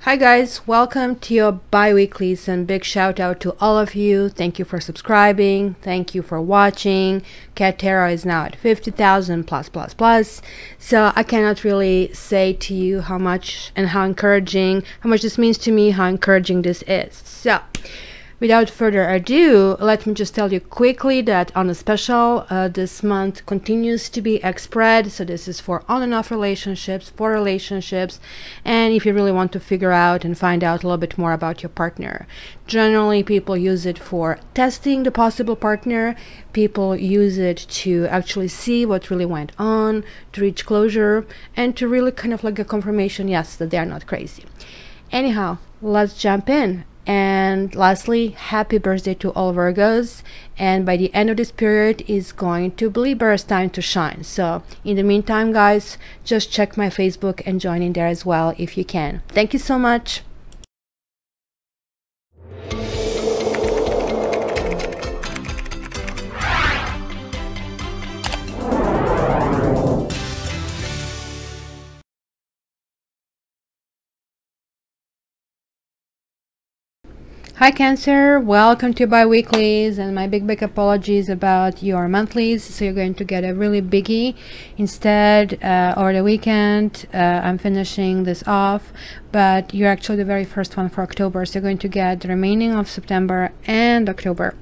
Hi guys, welcome to your bi-weeklies, and big shout out to all of you. Thank you for subscribing. Thank you for watching. Cat Tarot is now at 50,000 plus. So I cannot really say to you how much and how much this means to me, how encouraging this is. So without further ado, let me just tell you quickly that on a special, this month continues to be X-Spread. So this is for on and off relationships, and if you really want to figure out and find out a little bit more about your partner. Generally, people use it for testing the possible partner. People use it to actually see what really went on, to reach closure, and to really kind of like a confirmation, yes, that they are not crazy. Anyhow, let's jump in. And lastly, happy birthday to all Virgos, and by the end of this period is going to be Libera's time to shine. So in the meantime guys, just check my Facebook and join in there as well if you can. Thank you so much. Hi Cancer, welcome to bi-weeklies, and my big apologies about your monthlies. So you're going to get a really biggie instead over the weekend. I'm finishing this off, but you're actually the very first one for October, so you're going to get the remaining of September and October.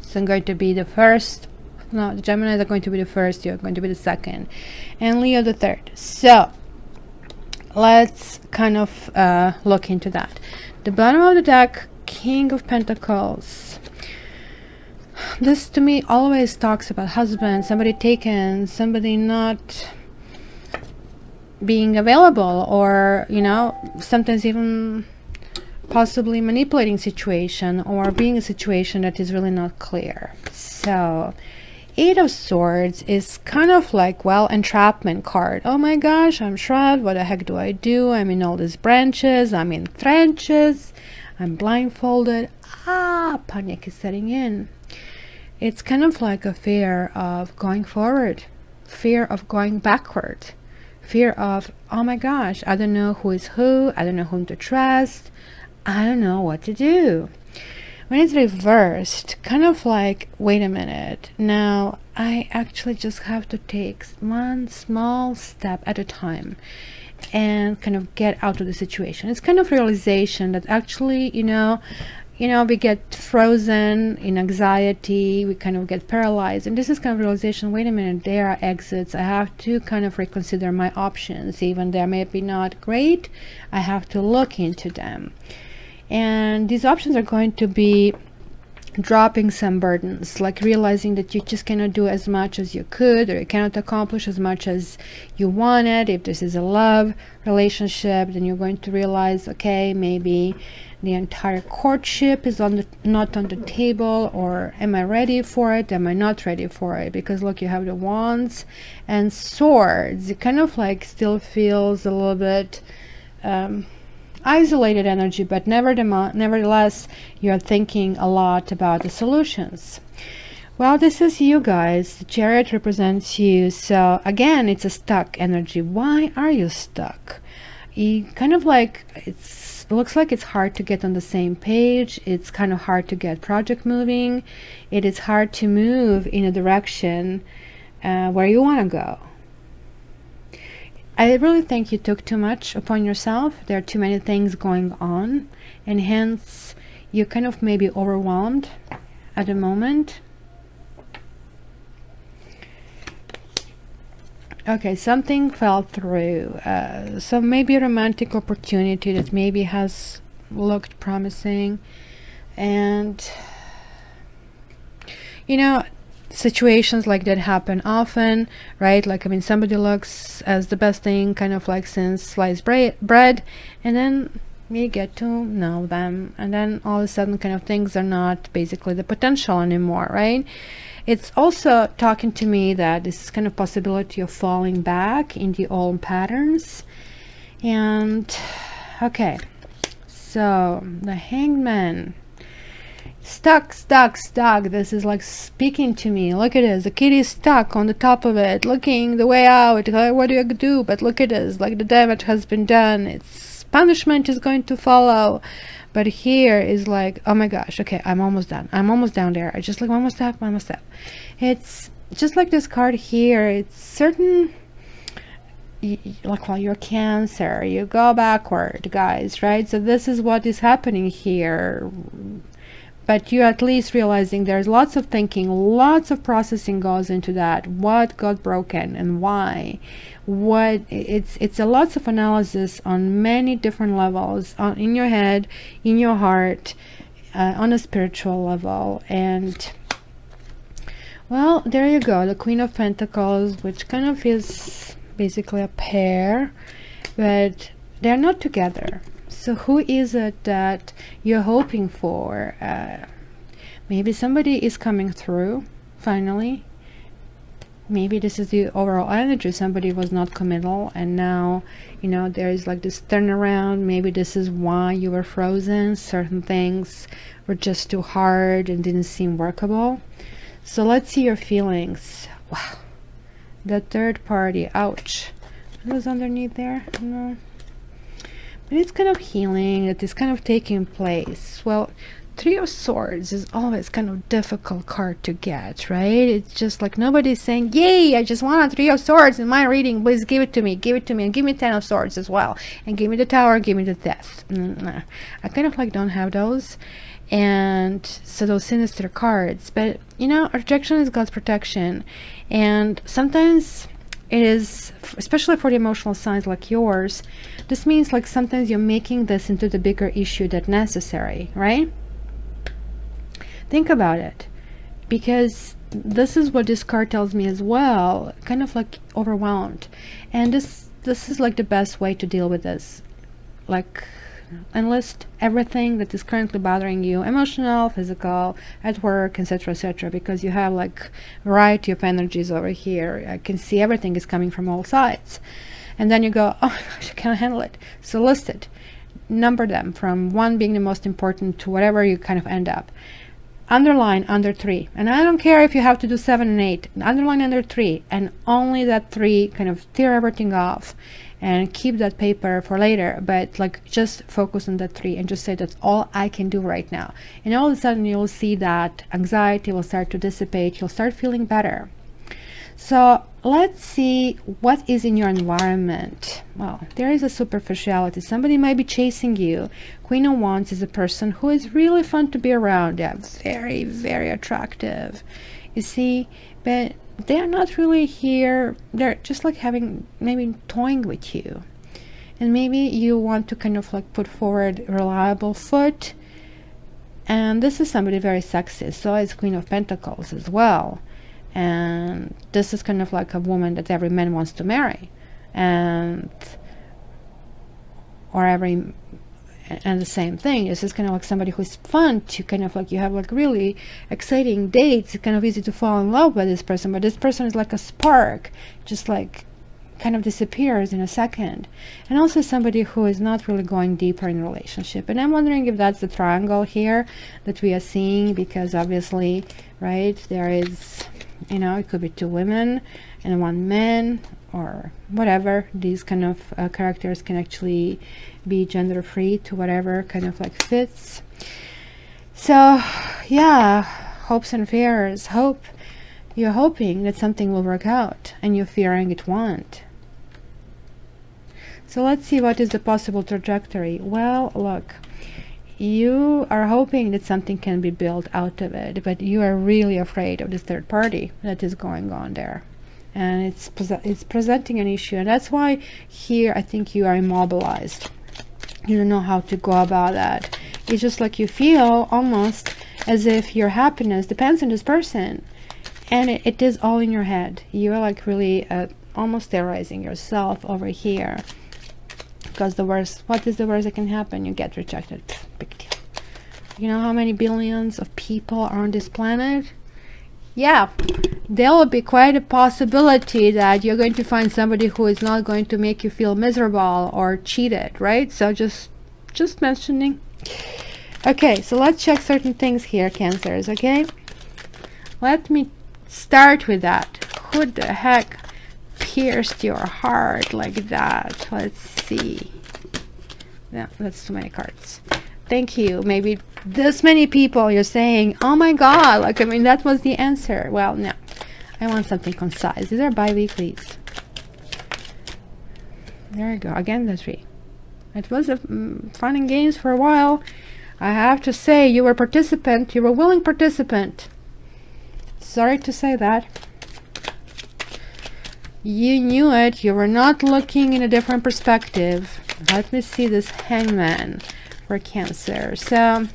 So I'm going to be the first. No, the Geminis are going to be the first, you're going to be the second, and Leo the third. So let's kind of look into that. The bottom of the deck, King of Pentacles. This to me always talks about husband, somebody taken, somebody not being available, or you know, sometimes even possibly manipulating situation, or being a situation that is really not clear. So Eight of Swords is kind of like, well, entrapment card. Oh my gosh, I'm trapped, what the heck do I do? I'm in all these branches, I'm in trenches, I'm blindfolded. Panic is setting in. It's kind of like a fear of going forward, fear of going backward, fear of, oh my gosh, I don't know who is who, I don't know whom to trust, I don't know what to do. When it's reversed, kind of like, wait a minute, now I actually just have to take one small step at a time and kind of get out of the situation. It's kind of realization that actually, you know, we get frozen in anxiety, we kind of get paralyzed, and this is kind of realization, wait a minute, there are exits, I have to kind of reconsider my options, even they may be not great, I have to look into them. And these options are going to be dropping some burdens, like realizing that you just cannot do as much as you could, or you cannot accomplish as much as you wanted. If this is a love relationship, then you're going to realize, okay, maybe the entire courtship is not on the table, or am I ready for it, am I not ready for it? Because look, you have the Wands and Swords. It kind of like still feels a little bit isolated energy, but nevertheless you're thinking a lot about the solutions. Well, this is you guys. The Chariot represents you. So again, it's a stuck energy. Why are you stuck? You kind of like, it looks like it's hard to get on the same page. It's kind of hard to get project moving. It is hard to move in a direction where you want to go. I really think you took too much upon yourself. There are too many things going on, and hence you kind of maybe overwhelmed at the moment. Okay, something fell through. So maybe a romantic opportunity that maybe has looked promising, and you know, situations like that happen often, right? Like, I mean, somebody looks as the best thing kind of like since sliced bread, and then you get to know them, and then all of a sudden kind of things are not basically the potential anymore, right? It's also talking to me that this is kind of possibility of falling back in the old patterns. And okay, so the Hangman, stuck. This is like speaking to me. Look at this, the kitty is stuck on the top of it, looking the way out. Like, what do I do? But look at this, like the damage has been done. It's punishment is going to follow. But here is like, oh my gosh, okay, I'm almost done. I'm almost down there. I just like one more step, one more step. It's just like this card here. It's certain, like, while you're Cancer, you go backward, guys, right? So this is what is happening here. But you're at least realizing there's lots of thinking, lots of processing goes into that. What got broken and why? What it's a lots of analysis on many different levels, in your head, in your heart, on a spiritual level. And well, there you go, the Queen of Pentacles, which kind of is basically a pair, but they're not together. So who is it that you're hoping for? Maybe somebody is coming through finally. Maybe this is the overall energy. Somebody was not committal, and now, you know, there is like this turnaround. Maybe this is why you were frozen. Certain things were just too hard and didn't seem workable. So let's see your feelings. Wow, the third party. Ouch. What was underneath there? No. But it's kind of healing. It is kind of taking place. Well, Three of Swords is always kind of difficult card to get, right? It's just like nobody's saying, yay, I just want a Three of Swords in my reading. Please give it to me, and give me 10 of Swords as well, and give me the Tower, give me the Death. Nah. I kind of like don't have those, and so those sinister cards. But you know, rejection is God's protection, and sometimes it is, especially for the emotional signs like yours, this means like sometimes you're making this into the bigger issue that's necessary, right? Think about it, because this is what this card tells me as well, kind of like overwhelmed. And this is like the best way to deal with this. Like, enlist everything that is currently bothering you, emotional, physical, at work, etc., because you have like variety of energies over here. I can see everything is coming from all sides. And then you go, oh my gosh, I can't handle it. So list it, number them from 1 being the most important to whatever you kind of end up. Underline under 3, and I don't care if you have to do 7 and 8. Underline under 3, and only that 3, kind of tear everything off and keep that paper for later, but like just focus on that 3 and just say that's all I can do right now. And all of a sudden you'll see that anxiety will start to dissipate. You'll start feeling better. So let's see what is in your environment. Well, there is a superficiality. Somebody might be chasing you. Queen of Wands is a person who is really fun to be around. They're very, very attractive, you see, but they are not really here. They're just like having, maybe toying with you, and maybe you want to kind of like put forward a reliable foot. And this is somebody very sexy. So is Queen of Pentacles as well. And this is kind of like a woman that every man wants to marry, and the same thing. This is kind of like somebody who's fun to kind of like, you have like really exciting dates. It's kind of easy to fall in love with this person, but this person is like a spark, just like kind of disappears in a second. And also somebody who is not really going deeper in a relationship. And I'm wondering if that's the triangle here that we are seeing, because obviously, right, there is, you know, it could be 2 women and 1 man, or whatever. These kind of characters can actually be gender free to whatever kind of like fits. So yeah, hopes and fears. You're hoping that something will work out, and you're fearing it won't. So let's see what is the possible trajectory. Well, look, you are hoping that something can be built out of it, but you are really afraid of this third party that is going on there, and it's presenting an issue. And that's why here I think you are immobilized. You don't know how to go about that. It's just like you feel almost as if your happiness depends on this person, and it is all in your head. You are like really almost terrorizing yourself over here, because the worst, what is the worst that can happen? You get rejected. Big deal. You know how many billions of people are on this planet? Yeah, there will be quite a possibility that you're going to find somebody who is not going to make you feel miserable or cheated, right? So just mentioning. Okay, so let's check certain things here, Cancers. Okay, let me start with that. Who the heck pierced your heart like that? Let's see. No, that's too many cards. Thank you. Maybe this many people you're saying, oh my god, like, I mean, that was the answer. Well, no, I want something concise. These are bi-weeklies. There you go. Again, the 3. It was a fun and games for a while. I have to say, you were a participant. You were a willing participant. Sorry to say that. You knew it. You were not looking in a different perspective. Let me see this Hangman for Cancer. So,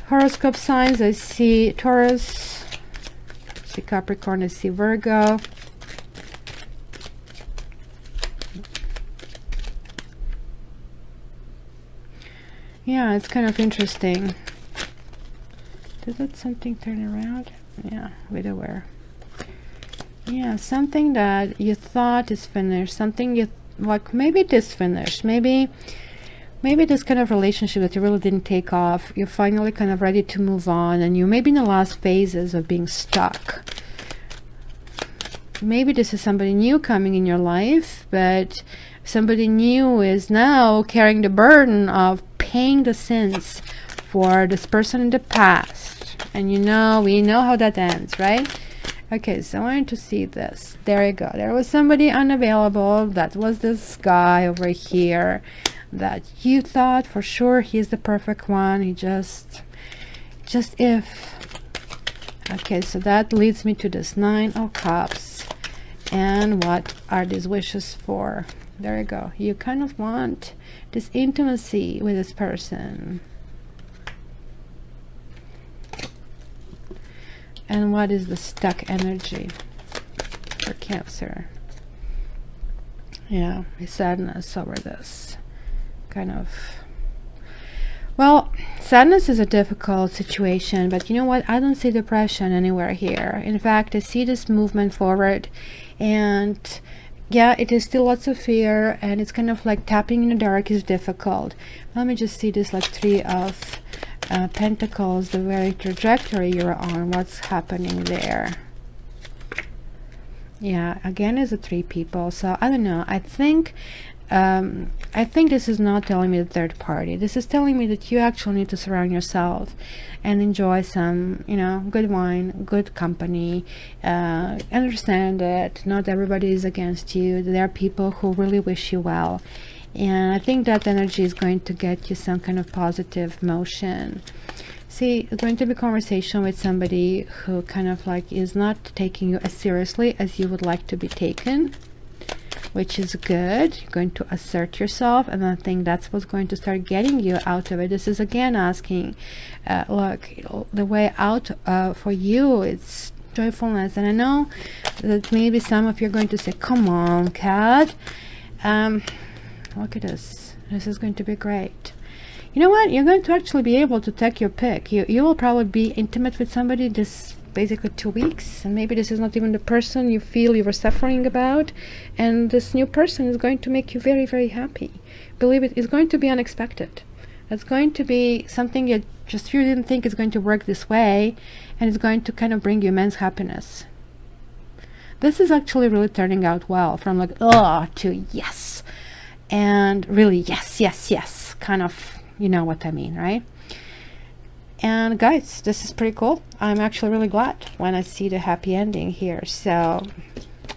horoscope signs, I see Taurus, I see Capricorn, I see Virgo. Yeah, it's kind of interesting. Did that something turn around? Yeah, widower. Yeah, something that you thought is finished, something you like, maybe it is finished, maybe this kind of relationship that you really didn't take off, you're finally kind of ready to move on, and you maybe in the last phases of being stuck. Maybe this is somebody new coming in your life, but somebody new is now carrying the burden of paying the sins for this person in the past, and you know, we know how that ends, right? Okay, so I wanted to see this. There you go. There was somebody unavailable. That was this guy over here that you thought for sure he's the perfect one. He just if. Okay, so that leads me to this 9 of Cups. And what are these wishes for? There you go. You kind of want this intimacy with this person. And what is the stuck energy for Cancer? Yeah, sadness over this kind of, well, sadness is a difficult situation, but you know what, I don't see depression anywhere here. In fact, I see this movement forward, and yeah, it is still lots of fear, and it's kind of like tapping in the dark is difficult. Let me just see this like 3 of Pentacles, the very trajectory you're on, what's happening there. Yeah, again is a 3 people, so I don't know. I think this is not telling me the third party. This is telling me that you actually need to surround yourself and enjoy some, you know, good wine, good company. Understand that not everybody is against you. There are people who really wish you well. And I think that energy is going to get you some kind of positive motion. See, it's going to be conversation with somebody who kind of like is not taking you as seriously as you would like to be taken, which is good. You're going to assert yourself, and I think that's what's going to start getting you out of it. This is again asking, look, the way out for you, it's joyfulness. And I know that maybe some of you are going to say, come on, Kat. Look at this. This is going to be great. You know what? You're going to actually be able to take your pick. You will probably be intimate with somebody this basically 2 weeks, and maybe this is not even the person you feel you were suffering about, and this new person is going to make you very, very happy. Believe it, it's going to be unexpected. It's going to be something you didn't think is going to work this way, and it's going to kind of bring you immense happiness. This is actually really turning out well, from like oh to yes. And really yes, kind of, you know what I mean, right? And guys, this is pretty cool. I'm actually really glad when I see the happy ending here. So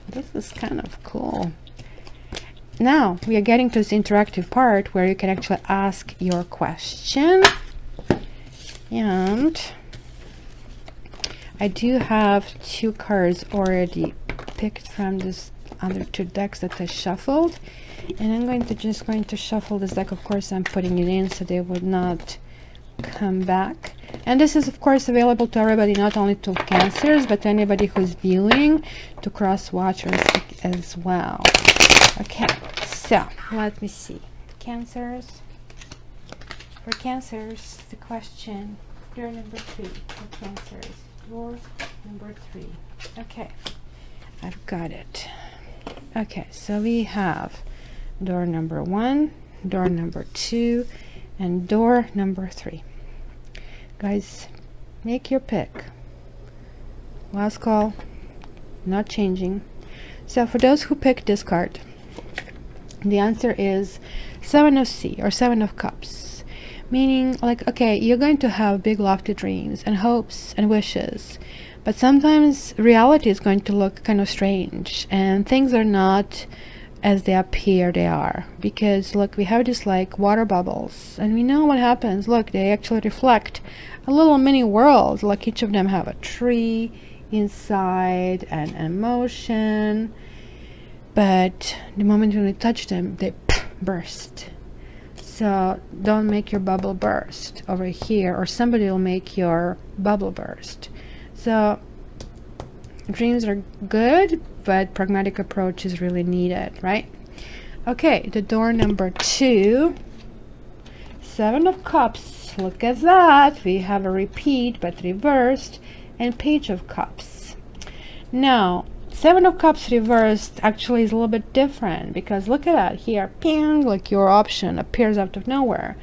this is kind of cool. Now we are getting to this interactive part where you can actually ask your question. And I do have 2 cards already picked from this other 2 decks that I shuffled, and I'm just going to shuffle this deck. Of course, I'm putting it in so they would not come back. And this is of course available to everybody, not only to Cancers, but to anybody who's viewing, to cross watchers as well. Okay, so let me see. Cancers. For Cancers, the question, door number 3 for Cancers. Door number 3. Okay, I've got it. Okay, so we have door number 1, door number 2, and door number 3. Guys, make your pick. Last call, not changing. So for those who picked this card, The answer is 7 of C, or 7 of Cups, meaning like, okay, you're going to have big lofty dreams and hopes and wishes, but sometimes reality is going to look kind of strange and things are not as they appear they are, because look, we have just like water bubbles and we know what happens. Look, they actually reflect a little mini world, like each of them have a tree inside and an emotion, but the moment when you touch them, they burst. So don't make your bubble burst over here, or somebody will make your bubble burst. So dreams are good, but pragmatic approach is really needed, right? Okay, the door number 2, 7 of Cups. Look at that, we have a repeat but reversed, and Page of Cups. Now 7 of Cups reversed actually is a little bit different, because look at that here, ping, like your option appears out of nowhere.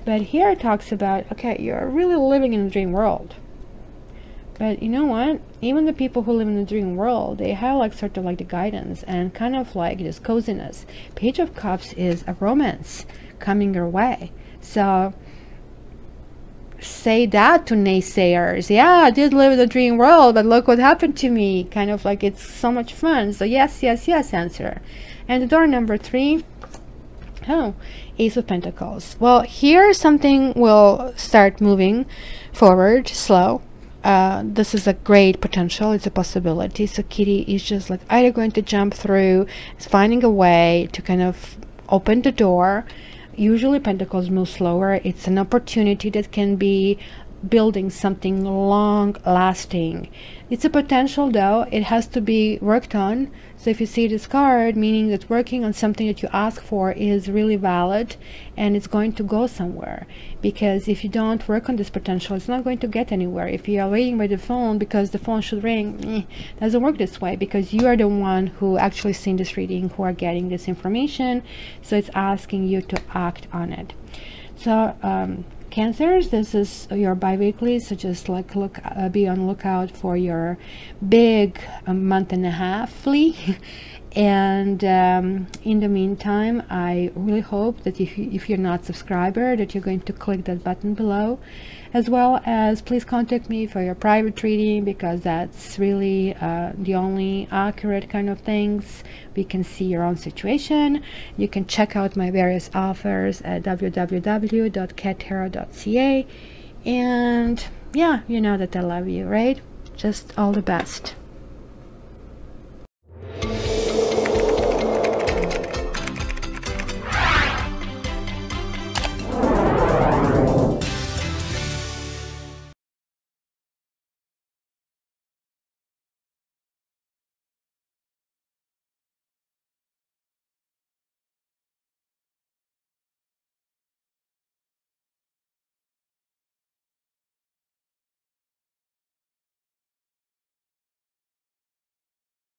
But here it talks about, okay, you're really living in a dream world, but you know what, even the people who live in the dream world, they have like sort of like the guidance and kind of like this coziness. Page of Cups is a romance coming your way. So say that to naysayers. Yeah, I did live in the dream world, but look what happened to me. Kind of like it's so much fun. So yes, yes, yes answer. And the door number 3, oh, Ace of Pentacles. Well, here something will start moving forward slow. This is a great potential, it's a possibility. So Kitty is just like either going to jump through, is finding a way to kind of open the door. Usually Pentacles move slower. It's an opportunity that can be building something long lasting. It's a potential though, it has to be worked on. So if you see this card, meaning that working on something that you ask for is really valid and it's going to go somewhere. Because if you don't work on this potential, it's not going to get anywhere. If you are waiting by the phone because the phone should ring, doesn't work this way, because you are the one who actually seen this reading, who are getting this information. So it's asking you to act on it. So Cancers, this is your bi-weekly, so just like be on lookout for your big month and a halfly. And in the meantime, I really hope that if you're not a subscriber, that you're going to click that button below, as well as please contact me for your private reading, because that's really the only accurate kind of things. We can see your own situation. You can check out my various offers at www.cattarot.ca. And yeah, you know that I love you, right? Just all the best.